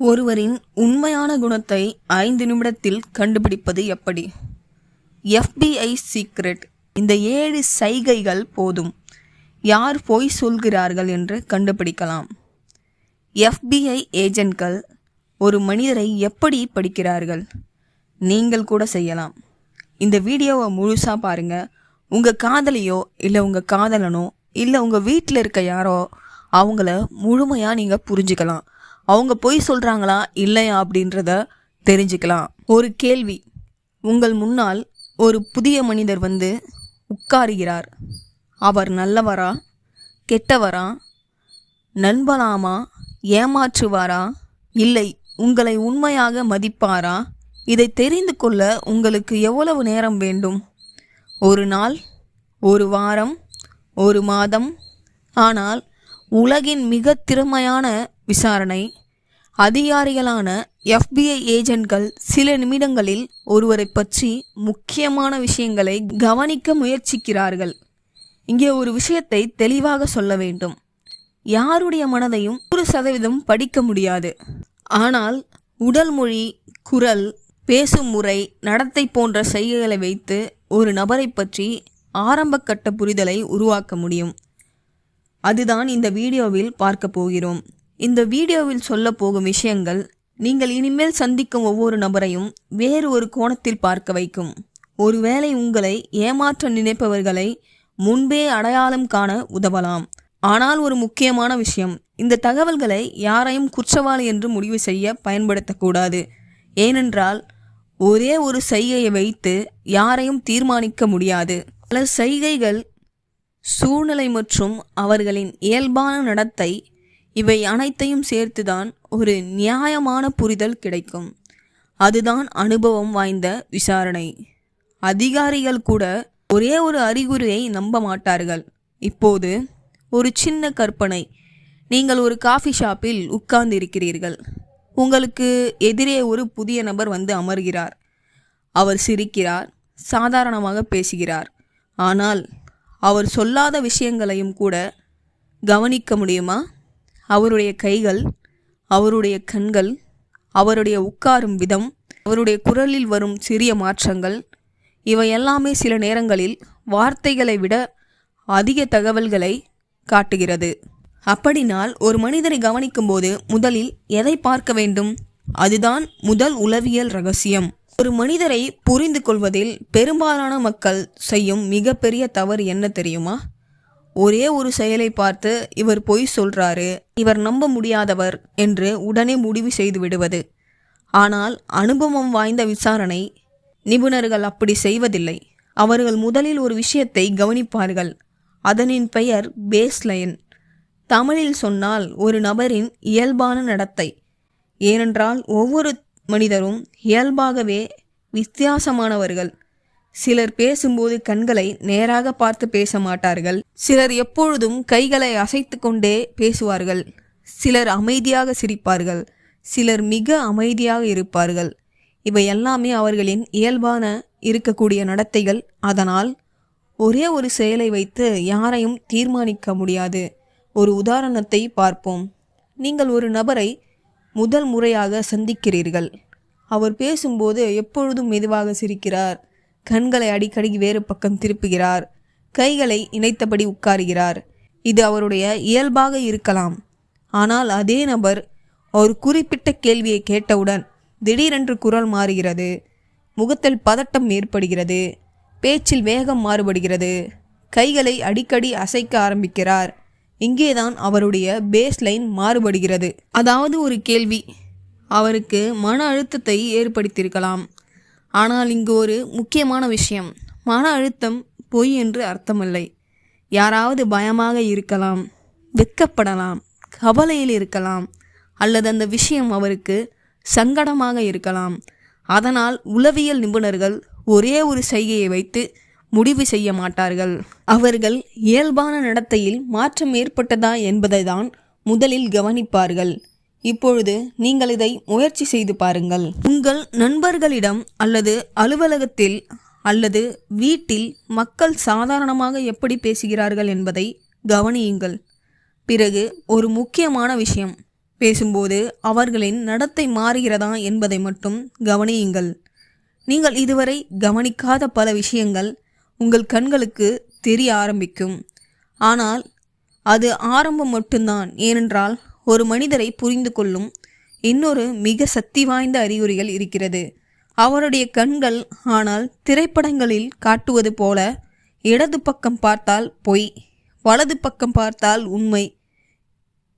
ஒருவரின் உண்மையான குணத்தை 5 நிமிடத்தில் கண்டுபிடிப்பது எப்படி? FBI secret. இந்த 7 சைகைகள் போதும் யார் பொய் சொல்கிறார்கள் என்று கண்டுபிடிக்கலாம். FBI ஏஜென்ட்கள் ஒரு மனிதரை எப்படி படிக்கிறார்கள்? நீங்கள் கூட செய்யலாம். இந்த வீடியோவை முழுசாக பாருங்கள். உங்கள் காதலியோ இல்லை உங்கள் காதலனோ இல்லை உங்கள் வீட்டில் இருக்க யாரோ அவங்கள முழுமையாக நீங்கள் புரிஞ்சுக்கலாம். அவங்க பொய் சொல்கிறாங்களா இல்லையா அப்படின்றத தெரிஞ்சுக்கலாம். ஒரு கேள்வி: உங்கள் முன்னால் ஒரு புதிய மனிதர் வந்து உட்காருகிறார். அவர் நல்லவரா கெட்டவரா? நண்பனாமா ஏமாற்றுவாரா இல்லை உங்களை உண்மையாக மதிப்பாரா? இதை தெரிந்து கொள்ள உங்களுக்கு எவ்வளவு நேரம் வேண்டும்? ஒரு நாள், ஒரு வாரம், ஒரு மாதம்? ஆனால் உலகின் மிக திறமையான விசாரணை அதிகாரிகளான FBI ஏஜென்ட்கள் சில நிமிடங்களில் ஒருவரை பற்றி முக்கியமான விஷயங்களை கவனிக்க முயற்சிக்கிறார்கள். இங்கே ஒரு விஷயத்தை தெளிவாக சொல்ல வேண்டும். யாருடைய மனதையும் 100% படிக்க முடியாது. ஆனால் உடல் மொழி, குரல், பேசும் முறை, நடத்தை போன்ற செய்கைகளை வைத்து ஒரு நபரை பற்றி ஆரம்ப கட்ட புரிதலை உருவாக்க முடியும். அதுதான் இந்த வீடியோவில் பார்க்க போகிறோம். இந்த வீடியோவில் சொல்ல போகும் விஷயங்கள் நீங்கள் இனிமேல் சந்திக்கும் ஒவ்வொரு நபரையும் வேறு ஒரு கோணத்தில் பார்க்க வைக்கும். ஒருவேளை உங்களை ஏமாற்ற நினைப்பவர்களை முன்பே அடையாளம் காண உதவலாம். ஆனால் ஒரு முக்கியமான விஷயம்: இந்த தகவல்களை யாரையும் குற்றவாளி என்று முடிவு செய்ய பயன்படுத்தக்கூடாது. ஏனென்றால் ஒரே ஒரு சைகையை வைத்து யாரையும் தீர்மானிக்க முடியாது. பல சைகைகள், சூழ்நிலை மற்றும் அவர்களின் இயல்பான நடத்தை, இவை அனைத்தையும் சேர்த்துதான் ஒரு நியாயமான புரிதல் கிடைக்கும். அதுதான் அனுபவம் வாய்ந்த விசாரணை. அதிகாரிகள் கூட ஒரே ஒரு அறிகுறியை நம்ப மாட்டார்கள். இப்போது ஒரு சின்ன கற்பனை. நீங்கள் ஒரு காஃபி ஷாப்பில் உட்கார்ந்து இருக்கிறீர்கள். உங்களுக்கு எதிரே ஒரு புதிய நபர் வந்து அமர்கிறார். அவர் சிரிக்கிறார், சாதாரணமாக பேசுகிறார். ஆனால் அவர் சொல்லாத விஷயங்களையும் கூட கவனிக்க முடியுமா? அவருடைய கைகள், அவருடைய கண்கள், அவருடைய உட்காரும் விதம், அவருடைய குரலில் வரும் சிறிய மாற்றங்கள், இவை எல்லாமே சில நேரங்களில் வார்த்தைகளை விட அதிக தகவல்களை காட்டுகிறது. அப்படினால் ஒரு மனிதரை கவனிக்கும் போது முதலில் எதை பார்க்க வேண்டும்? அதுதான் முதல் உளவியல் ரகசியம். ஒரு மனிதரை புரிந்து கொள்வதில் பெரும்பாலான மக்கள் செய்யும் மிகப்பெரிய தவறு என்ன தெரியுமா? ஒரே ஒரு செயலை பார்த்து இவர் பொய் சொல்றாரு, இவர் நம்ப முடியாதவர் என்று உடனே முடிவு செய்து விடுவது. ஆனால் அனுபவம் வாய்ந்த விசாரணை நிபுணர்கள் அப்படி செய்வதில்லை. அவர்கள் முதலில் ஒரு விஷயத்தை கவனிப்பார்கள். அதனின் பெயர் பேஸ்லைன். தமிழில் சொன்னால் ஒரு நபரின் இயல்பான நடத்தை. ஏனென்றால் ஒவ்வொரு மனிதரும் இயல்பாகவே வித்தியாசமானவர்கள். சிலர் பேசும்போது கண்களை நேராக பார்த்து பேச மாட்டார்கள். சிலர் எப்பொழுதும் கைகளை அசைத்து கொண்டே பேசுவார்கள். சிலர் அமைதியாக சிரிப்பார்கள். சிலர் மிக அமைதியாக இருப்பார்கள். இவை எல்லாமே அவர்களின் இயல்பான இருக்கக்கூடிய நடத்தைகள். அதனால் ஒரே ஒரு செயலை வைத்து யாரையும் தீர்மானிக்க முடியாது. ஒரு உதாரணத்தை பார்ப்போம். நீங்கள் ஒரு நபரை முதல் முறையாக சந்திக்கிறீர்கள். அவர் பேசும்போது எப்பொழுதும் மெதுவாக சிரிக்கிறார். கண்களை அடிக்கடி வேறு பக்கம் திருப்புகிறார். கைகளை இணைத்தபடி உட்காருகிறார். இது அவருடைய இயல்பாக இருக்கலாம். ஆனால் அதே நபர் ஒரு குறிப்பிட்ட கேள்வியை கேட்டவுடன் திடீரென்று குரல் மாறுகிறது. முகத்தில் பதட்டம் ஏற்படுகிறது. பேச்சில் வேகம் மாறுபடுகிறது. கைகளை அடிக்கடி அசைக்க ஆரம்பிக்கிறார். இங்கேதான் அவருடைய பேஸ்லைன் மாறுபடுகிறது. அதாவது ஒரு கேள்வி அவருக்கு மன அழுத்தத்தை ஏற்படுத்தியிருக்கலாம். ஆனால் இங்கு ஒரு முக்கியமான விஷயம்: மன அழுத்தம் பொய் என்று அர்த்தமில்லை. யாராவது பயமாக இருக்கலாம், வெட்கப்படலாம், கவலையில் இருக்கலாம், அல்லது அந்த விஷயம் அவருக்கு சங்கடமாக இருக்கலாம். அதனால் உளவியல் நிபுணர்கள் ஒரே ஒரு சைகையை வைத்து முடிவு செய்ய மாட்டார்கள். அவர்கள் இயல்பான நடத்தையில் மாற்றம் ஏற்பட்டதா என்பதை தான் முதலில் கவனிப்பார்கள். இப்பொழுது நீங்கள் இதை முயற்சி செய்து பாருங்கள். உங்கள் நண்பர்களிடம் அல்லது அலுவலகத்தில் அல்லது வீட்டில் மக்கள் சாதாரணமாக எப்படி பேசுகிறார்கள் என்பதை கவனியுங்கள். பிறகு ஒரு முக்கியமான விஷயம்: பேசும்போது அவர்களின் நடத்தை மாறுகிறதா என்பதை மட்டும் கவனியுங்கள். நீங்கள் இதுவரை கவனிக்காத பல விஷயங்கள் உங்கள் கண்களுக்கு தெரிய ஆரம்பிக்கும். ஆனால் அது ஆரம்பம் மட்டும்தான். ஏனென்றால் ஒரு மனிதரை புரிந்து கொள்ளும் இன்னொரு மிக சக்தி வாய்ந்த அறிகுறிகள் இருக்கிறது. அவருடைய கண்கள். ஆனால் திரைப்படங்களில் காட்டுவது போல இடது பக்கம் பார்த்தால் பொய், வலது பக்கம் பார்த்தால் உண்மை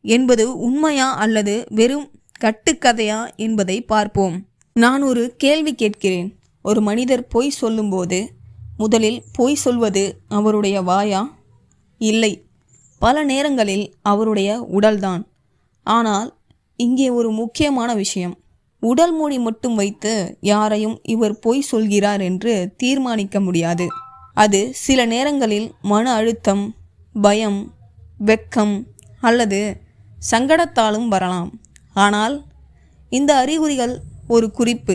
என்பது உண்மையா அல்லது வெறும் கட்டுக்கதையா என்பதை பார்ப்போம். நான் ஒரு கேள்வி கேட்கிறேன். ஒரு மனிதர் பொய் சொல்லும்போது முதலில் பொய் சொல்வது அவருடைய வாயா? இல்லை, பல நேரங்களில் அவருடைய உடல்தான். ஆனால் இங்கே ஒரு முக்கியமான விஷயம். உடல் மொழி மட்டும் வைத்து யாரையும் இவர் பொய் சொல்கிறார் என்று தீர்மானிக்க முடியாது. அது சில நேரங்களில் மன அழுத்தம், பயம், வெட்கம் அல்லது சங்கடத்தாலும் வரலாம். ஆனால் இந்த அறிகுறிகள் ஒரு குறிப்பு.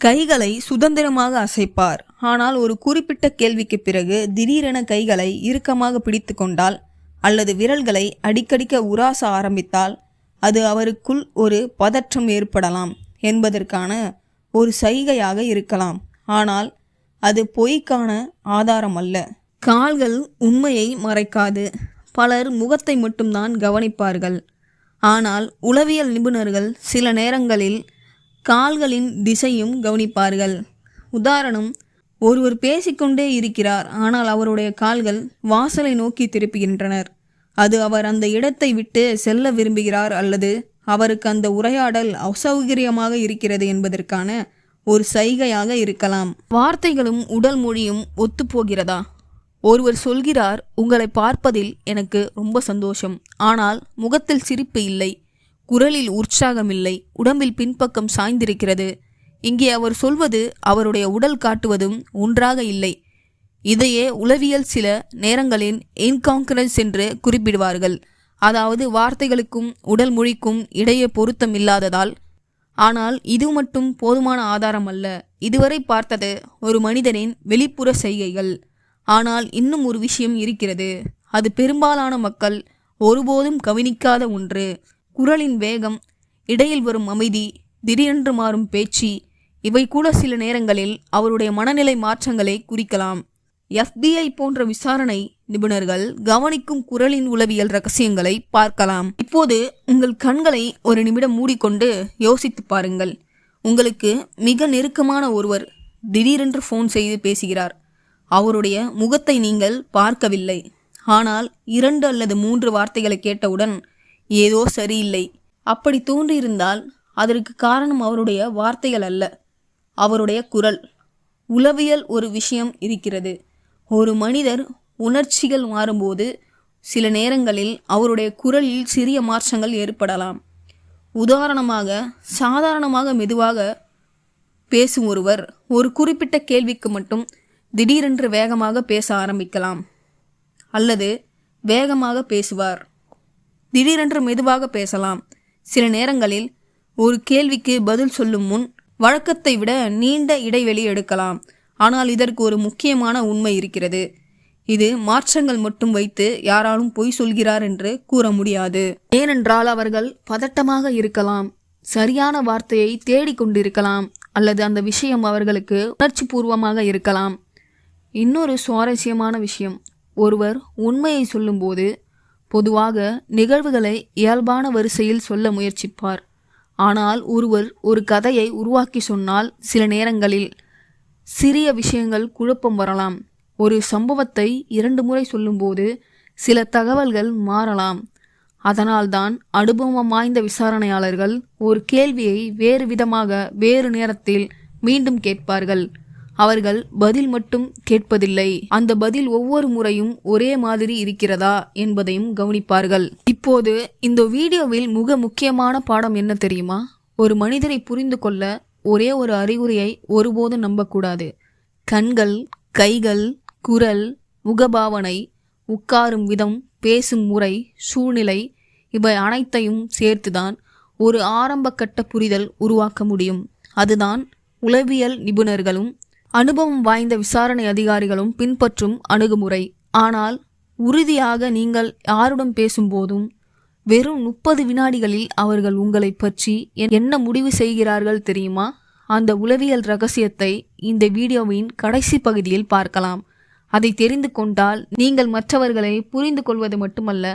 கைகளை சுதந்திரமாக அசைப்பார். ஆனால் ஒரு குறிப்பிட்ட கேள்விக்கு பிறகு திடீரென கைகளை இறுக்கமாக பிடித்து கொண்டால் அல்லது விரல்களை அடிக்கடிக்க உராச ஆரம்பித்தால் அது அவருக்குள் ஒரு பதற்றம் ஏற்படலாம் என்பதற்கான ஒரு சைகையாக இருக்கலாம். ஆனால் அது பொய்க்கான ஆதாரம் அல்ல. கால்கள் உண்மையை மறைக்காது. பலர் முகத்தை மட்டும்தான் கவனிப்பார்கள். ஆனால் உளவியல் நிபுணர்கள் சில நேரங்களில் கால்களின் திசையும் கவனிப்பார்கள். உதாரணம், ஒருவர் பேசிக்கொண்டே இருக்கிறார். ஆனால் அவருடைய கால்கள் வாசலை நோக்கி திருப்புகின்றனர். அது அவர் அந்த இடத்தை விட்டு செல்ல விரும்புகிறார் அல்லது அவருக்கு அந்த உரையாடல் அசௌகரியமாக இருக்கிறது என்பதற்கான ஒரு சைகையாக இருக்கலாம். வார்த்தைகளும் உடல் மொழியும் ஒத்துப்போகிறதா? ஒருவர் சொல்கிறார், உங்களை பார்ப்பதில் எனக்கு ரொம்ப சந்தோஷம். ஆனால் முகத்தில் சிரிப்பு இல்லை, குரலில் உற்சாகம் இல்லை, உடம்பில் பின்பக்கம் சாய்ந்திருக்கிறது. இங்கே அவர் சொல்வது அவருடைய உடல் காட்டுவதும் ஒன்றாக இல்லை. இதையே உளவியல் சில நேரங்களில் இன்கான்கிரன்ஸ் என்று குறிப்பிடுவார்கள். அதாவது வார்த்தைகளுக்கும் உடல் மொழிக்கும் இடையே பொருத்தம் இல்லாததால். ஆனால் இது மட்டும் போதுமான ஆதாரம் அல்ல. இதுவரை பார்த்தது ஒரு மனிதனின் வெளிப்புற செய்கைகள். ஆனால் இன்னும் ஒரு விஷயம் இருக்கிறது. அது பெரும்பாலான மக்கள் ஒருபோதும் கவனிக்காத ஒன்று. குரலின் வேகம், இடையில் வரும் அமைதி, திடீரென்று மாறும் பேச்சு, இவை கூட சில நேரங்களில் அவருடைய மனநிலை மாற்றங்களை குறிக்கலாம். FBI போன்ற விசாரணை நிபுணர்கள் கவனிக்கும் குரலின் உளவியல் ரகசியங்களை பார்க்கலாம். இப்போது உங்கள் கண்களை ஒரு நிமிடம் மூடிக்கொண்டு யோசித்து பாருங்கள். உங்களுக்கு மிக நெருக்கமான ஒருவர் திடீரென்று ஃபோன் செய்து பேசுகிறார். அவருடைய முகத்தை நீங்கள் பார்க்கவில்லை. ஆனால் 2 அல்லது 3 வார்த்தைகளை கேட்டவுடன் ஏதோ சரியில்லை அப்படி தோன்றியிருந்தால் அதற்கு காரணம் அவருடைய வார்த்தைகள் அல்ல, அவருடைய குரல். உளவியல் ஒரு விஷயம் இருக்கிறது. ஒரு மனிதர் உணர்ச்சிகள் மாறும்போது சில நேரங்களில் அவருடைய குரலில் சிறிய மாற்றங்கள் ஏற்படலாம். உதாரணமாக, சாதாரணமாக மெதுவாக பேசும் ஒருவர் ஒரு குறிப்பிட்ட கேள்விக்கு மட்டும் திடீரென்று வேகமாக பேச ஆரம்பிக்கலாம். அல்லது வேகமாக பேசுவார், திடீரென்று மெதுவாக பேசலாம். சில நேரங்களில் ஒரு கேள்விக்கு பதில் சொல்லும் முன் வழக்கத்தை விட நீண்ட இடைவெளி எடுக்கலாம். ஆனால் இதற்கு ஒரு முக்கியமான உண்மை இருக்கிறது. இது மாற்றங்கள் மட்டும் வைத்து யாராலும் பொய் சொல்கிறார் என்று கூற முடியாது. ஏனென்றால் அவர்கள் பதட்டமாக இருக்கலாம், சரியான வார்த்தையை தேடிக்கொண்டிருக்கலாம், அல்லது அந்த விஷயம் அவர்களுக்கு உணர்ச்சி பூர்வமாக இருக்கலாம். இன்னொரு சுவாரஸ்யமான விஷயம், ஒருவர் உண்மையை சொல்லும்போது பொதுவாக நிகழ்வுகளை இயல்பான வரிசையில் சொல்ல முயற்சிப்பார். ஆனால் ஒருவர் ஒரு கதையை உருவாக்கி சொன்னால் சில நேரங்களில் சிறிய விஷயங்கள் குழப்பம் வரலாம். ஒரு சம்பவத்தை 2 முறை சொல்லும்போது சில தகவல்கள் மாறலாம். அதனால்தான் அனுபவம் வாய்ந்த விசாரணையாளர்கள் ஒரு கேள்வியை வேறு விதமாக வேறு நேரத்தில் மீண்டும் கேட்பார்கள். அவர்கள் பதில் மட்டும் கேட்பதில்லை, அந்த பதில் ஒவ்வொரு முறையும் ஒரே மாதிரி இருக்கிறதா என்பதையும் கவனிப்பார்கள். இப்போது இந்த வீடியோவில் மிக முக்கியமான பாடம் என்ன தெரியுமா? ஒரு மனிதரை புரிந்து கொள்ள ஒரே ஒரு அறிகுறியை ஒருபோதும் நம்பக்கூடாது. கண்கள், கைகள், குரல், முகபாவனை, உட்காரும் விதம், பேசும் முறை, சூழ்நிலை, இவை அனைத்தையும் சேர்த்துதான் ஒரு ஆரம்ப கட்ட புரிதல் உருவாக்க முடியும். அதுதான் உளவியல் நிபுணர்களும் அனுபவம் வாய்ந்த விசாரணை அதிகாரிகளும் பின்பற்றும் அணுகுமுறை. ஆனால் உறுதியாக நீங்கள் யாருடன் பேசும்போதும் வெறும் 30 வினாடிகளில் அவர்கள் உங்களை பற்றி என்ன முடிவு செய்கிறார்கள் தெரியுமா? அந்த உளவியல் ரகசியத்தை இந்த வீடியோவின் கடைசி பகுதியில் பார்க்கலாம். அதை தெரிந்து கொண்டால் நீங்கள் மற்றவர்களை புரிந்து கொள்வது மட்டுமல்ல,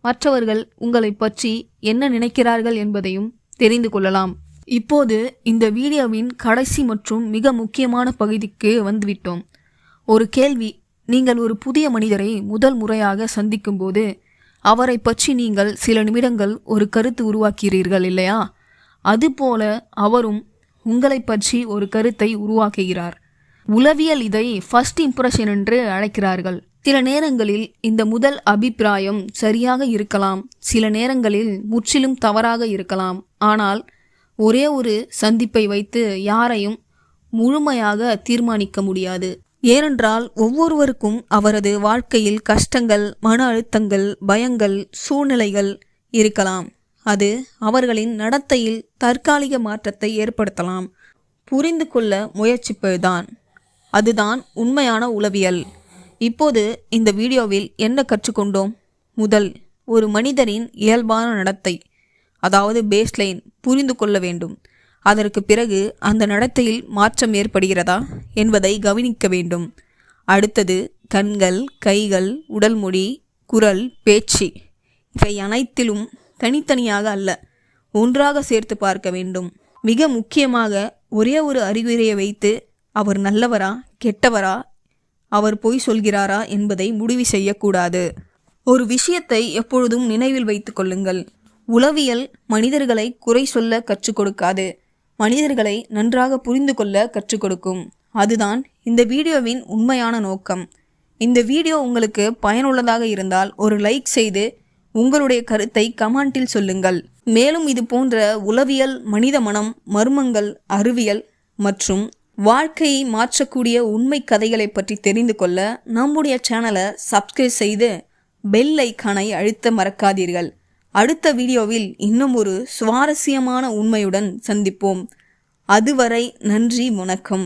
மற்றவர்கள் உங்களை பற்றி என்ன நினைக்கிறார்கள் என்பதையும் தெரிந்து கொள்ளலாம். இப்போது இந்த வீடியோவின் கடைசி மற்றும் மிக முக்கியமான பகுதிக்கு வந்துவிட்டோம். ஒரு கேள்வி: நீங்கள் ஒரு புதிய மனிதரை முதல் முறையாக சந்திக்கும் போது அவரை பற்றி நீங்கள் சில நிமிடங்கள் ஒரு கருத்து உருவாக்குகிறீர்கள் இல்லையா? அதுபோல அவரும் உங்களை பற்றி ஒரு கருத்தை உருவாக்குகிறார். உளவியல் இதை ஃபர்ஸ்ட் இம்ப்ரெஷன் என்று அழைக்கிறார்கள். சில நேரங்களில் இந்த முதல் அபிப்பிராயம் சரியாக இருக்கலாம், சில நேரங்களில் முற்றிலும் தவறாக இருக்கலாம். ஆனால் ஒரே ஒரு சந்திப்பை வைத்து யாரையும் முழுமையாக தீர்மானிக்க முடியாது. ஏனென்றால் ஒவ்வொருவருக்கும் அவரது வாழ்க்கையில் கஷ்டங்கள், மன அழுத்தங்கள், பயங்கள், சூழ்நிலைகள் இருக்கலாம். அது அவர்களின் நடத்தையில் தற்காலிக மாற்றத்தை ஏற்படுத்தலாம். புரிந்து கொள்ள முயற்சிப்பதுதான் அதுதான் உண்மையான உளவியல். இப்போது இந்த வீடியோவில் என்ன கற்றுக்கொண்டோம்? முதல், ஒரு மனிதரின் இயல்பான நடத்தை, அதாவது பேஸ்லைன் புரிந்து கொள்ள வேண்டும். அதற்கு பிறகு அந்த நடத்தையில் மாற்றம் ஏற்படுகிறதா என்பதை கவனிக்க வேண்டும். அடுத்தது, கண்கள், கைகள், உடல் மொழி, குரல், பேச்சு, இவை அனைத்திலும் தனித்தனியாக அல்ல, ஒன்றாக சேர்த்து பார்க்க வேண்டும். மிக முக்கியமாக, ஒரே ஒரு அறிகுறியை வைத்து அவர் நல்லவரா கெட்டவரா, அவர் பொய் சொல்கிறாரா என்பதை முடிவு செய்யக்கூடாது. ஒரு விஷயத்தை எப்பொழுதும் நினைவில் வைத்துக் கொள்ளுங்கள். உளவியல் மனிதர்களை குறை சொல்ல கற்றுக் கொடுக்காது, மனிதர்களை நன்றாக புரிந்து கொள்ள கற்றுக் கொடுக்கும். அதுதான் இந்த வீடியோவின் உண்மையான நோக்கம். இந்த வீடியோ உங்களுக்கு பயனுள்ளதாக இருந்தால் ஒரு லைக் செய்து உங்களுடைய கருத்தை கமெண்டில் சொல்லுங்கள். மேலும் இது போன்ற உளவியல், மனித மனம், மர்மங்கள், அறிவியல் மற்றும் வாழ்க்கையை மாற்றக்கூடிய உண்மை கதைகளை பற்றி தெரிந்து கொள்ள நம்முடைய சேனலை சப்ஸ்கிரைப் செய்து பெல் ஐக்கானை அழுத்த மறக்காதீர்கள். அடுத்த வீடியோவில் இன்னும் ஒரு சுவாரஸ்யமான உண்மையுடன் சந்திப்போம். அதுவரை நன்றி, வணக்கம்.